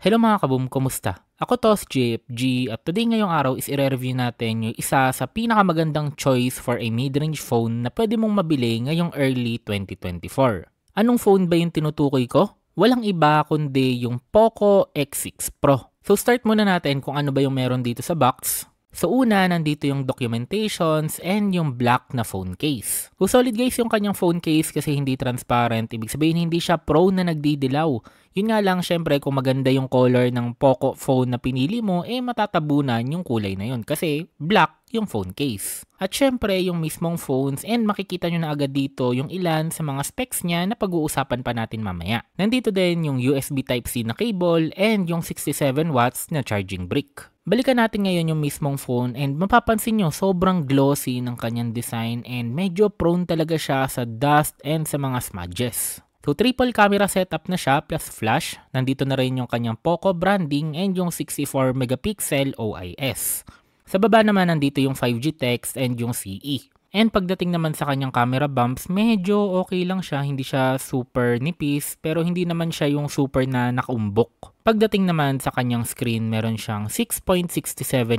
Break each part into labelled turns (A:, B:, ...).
A: Hello mga kaboom, kumusta? Ako to si JFG at today ngayong araw is i-review natin yung isa sa pinakamagandang choice for a mid-range phone na pwede mong mabili ngayong early 2024. Anong phone ba yung tinutukoy ko? Walang iba kundi yung Poco X6 Pro. So start muna natin kung ano ba yung meron dito sa box. So una, nandito yung documentations and yung black na phone case. So solid guys yung kanyang phone case kasi hindi transparent. Ibig sabihin hindi siya pro na nagdidilaw. Yun nga lang, syempre kung maganda yung color ng Poco phone na pinili mo, matatabunan yung kulay na yun kasi black yung phone case. At syempre yung mismong phones and makikita nyo na agad dito yung ilan sa mga specs niya na pag-uusapan pa natin mamaya. Nandito din yung USB Type-C na cable and yung 67 watts na charging brick. Balikan natin ngayon yung mismong phone and mapapansin nyo sobrang glossy ng kanyang design and medyo prone talaga siya sa dust and sa mga smudges. So triple camera setup na siya plus flash. Nandito na rin yung kanyang Poco branding and yung 64 megapixel OIS. Sa baba naman nandito yung 5G text and yung CE. And pagdating naman sa kanyang camera bumps, medyo okay lang siya. Hindi siya super nipis pero hindi naman siya yung super na nakaumbok. Pagdating naman sa kanyang screen, meron siyang 6.67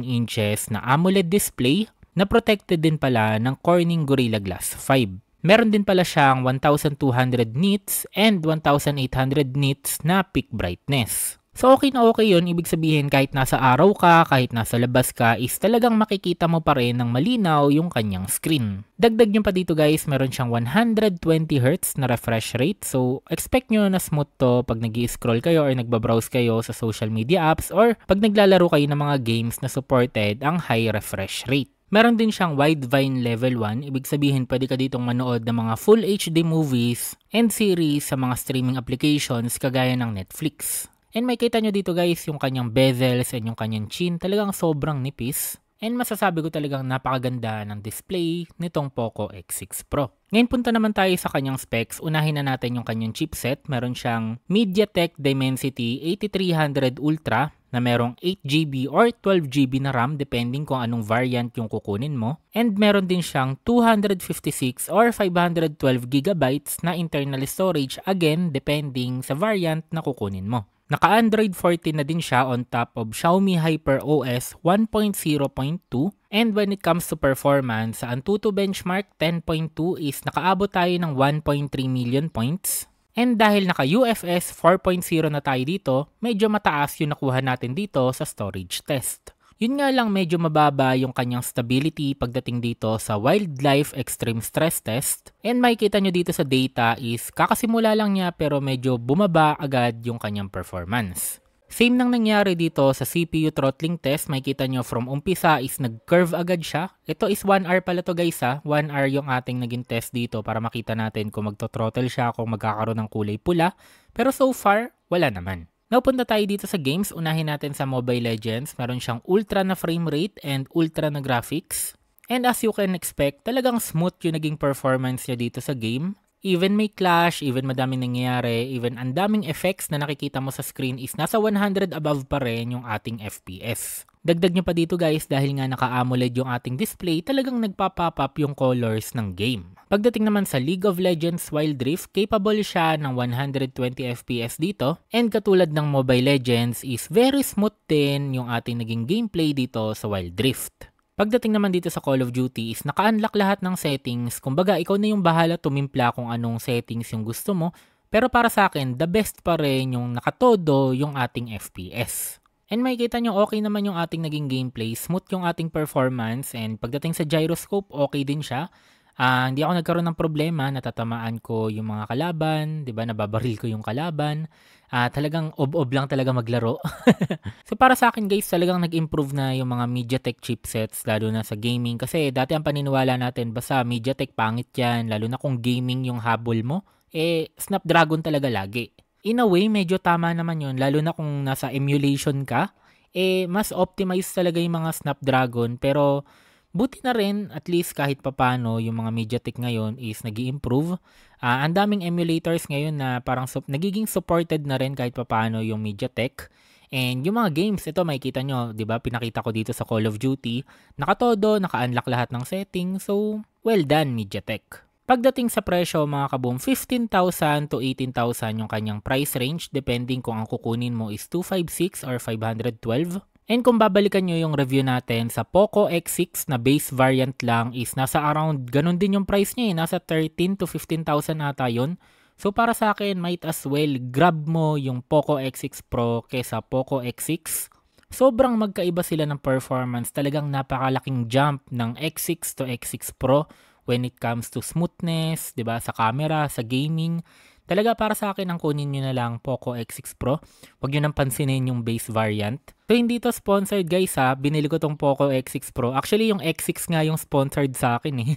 A: inches na AMOLED display na protected din pala ng Corning Gorilla Glass 5. Meron din pala siyang 1200 nits and 1800 nits na peak brightness. So okay na okay yun, ibig sabihin kahit nasa araw ka, kahit nasa labas ka, is talagang makikita mo pa rin ng malinaw yung kanyang screen. Dagdag nyo pa dito guys, meron siyang 120Hz na refresh rate. So expect nyo na smooth to pag nag-i-scroll kayo or nagbabrowse kayo sa social media apps or pag naglalaro kayo ng mga games na supported ang high refresh rate. Meron din siyang Widevine Level 1, ibig sabihin pwede ka ditong manood ng mga Full HD movies and series sa mga streaming applications kagaya ng Netflix. And makita nyo dito guys yung kanyang bezels and yung kanyang chin, talagang sobrang nipis. And masasabi ko talagang napakaganda ng display nitong Poco X6 Pro. Ngayon punta naman tayo sa kanyang specs. Unahin na natin yung kanyang chipset. Meron siyang MediaTek Dimensity 8300 Ultra na merong 8GB or 12GB na RAM depending kung anong variant yung kukunin mo. And meron din siyang 256 or 512GB na internal storage again depending sa variant na kukunin mo. Naka-Android 14 na din siya on top of Xiaomi HyperOS 1.0.2 and when it comes to performance, sa Antutu Benchmark 10.2 is nakaabot tayo ng 1.3 million points. And dahil naka-UFS 4.0 na tayo dito, medyo mataas yung nakuha natin dito sa storage test. Yun nga lang medyo mababa yung kanyang stability pagdating dito sa Wildlife Extreme Stress Test. And makikita nyo dito sa data is kakasimula lang niya pero medyo bumaba agad yung kanyang performance. Same nang nangyari dito sa CPU throttling test, makikita nyo from umpisa is nag-curve agad siya. Ito is 1 hour pala to guys ha, 1 hour yung ating naging test dito para makita natin kung magto-throttle siya, kung magkakaroon ng kulay pula. Pero so far, wala naman. Now, punta tayo dito sa games. Unahin natin sa Mobile Legends. Meron siyang ultra na frame rate and ultra na graphics. And as you can expect, talagang smooth yung naging performance niya dito sa game. Even may clash, even madaming nangyayari, even ang daming effects na nakikita mo sa screen is nasa 100 above pa rin yung ating FPS. Dagdag nyo pa dito guys dahil nga naka-AMOLED yung ating display, talagang nagpa-pop up yung colors ng game. Pagdating naman sa League of Legends Wild Rift, capable siya ng 120 FPS dito. And katulad ng Mobile Legends is very smooth din yung ating naging gameplay dito sa Wild Rift. Pagdating naman dito sa Call of Duty is naka-unlock lahat ng settings. Kumbaga ikaw na yung bahala tumimpla kung anong settings yung gusto mo. Pero para sa akin, the best pa rin yung nakatodo yung ating FPS. And makikita nyo okay naman yung ating naging gameplay, smooth yung ating performance, and pagdating sa gyroscope, okay din siya. Hindi ako nagkaroon ng problema, natatamaan ko yung mga kalaban, 'di ba? Nababaril ko yung kalaban. Talagang ob-ob lang talaga maglaro. So para sa akin guys, talagang nag-improve na yung mga MediaTek chipsets lalo na sa gaming kasi dati ang paniniwala natin basta MediaTek pangit 'yan, lalo na kung gaming yung habol mo, Snapdragon talaga lagi. In a way, medyo tama naman yun, lalo na kung nasa emulation ka, mas optimize talaga yung mga Snapdragon, pero buti na rin, at least kahit papano, yung mga MediaTek ngayon is nag-i-improve. Ang daming emulators ngayon na parang nagiging supported na rin kahit papano yung MediaTek. And yung mga games, ito makikita nyo, di ba, pinakita ko dito sa Call of Duty, nakatodo, naka-unlock lahat ng settings, so well done MediaTek. Pagdating sa presyo mga kaboom, 15,000 to 18,000 yung kanyang price range depending kung ang kukunin mo is 256 or 512. And kung babalikan nyo yung review natin sa Poco X6 na base variant lang is nasa around ganun din yung price niya nasa 13 to 15,000 ata yun. So para sa akin, might as well grab mo yung Poco X6 Pro kesa Poco X6. Sobrang magkaiba sila ng performance, talagang napakalaking jump ng X6 to X6 Pro when it comes to smoothness, 'di ba, sa camera, sa gaming. Talaga para sa akin ang kunin niyo na lang Poco X6 Pro. Huwag niyo nang pansinin yung base variant. So hindi to sponsored guys ha, binili ko tong Poco X6 Pro. Actually yung X6 nga yung sponsored sa akin eh.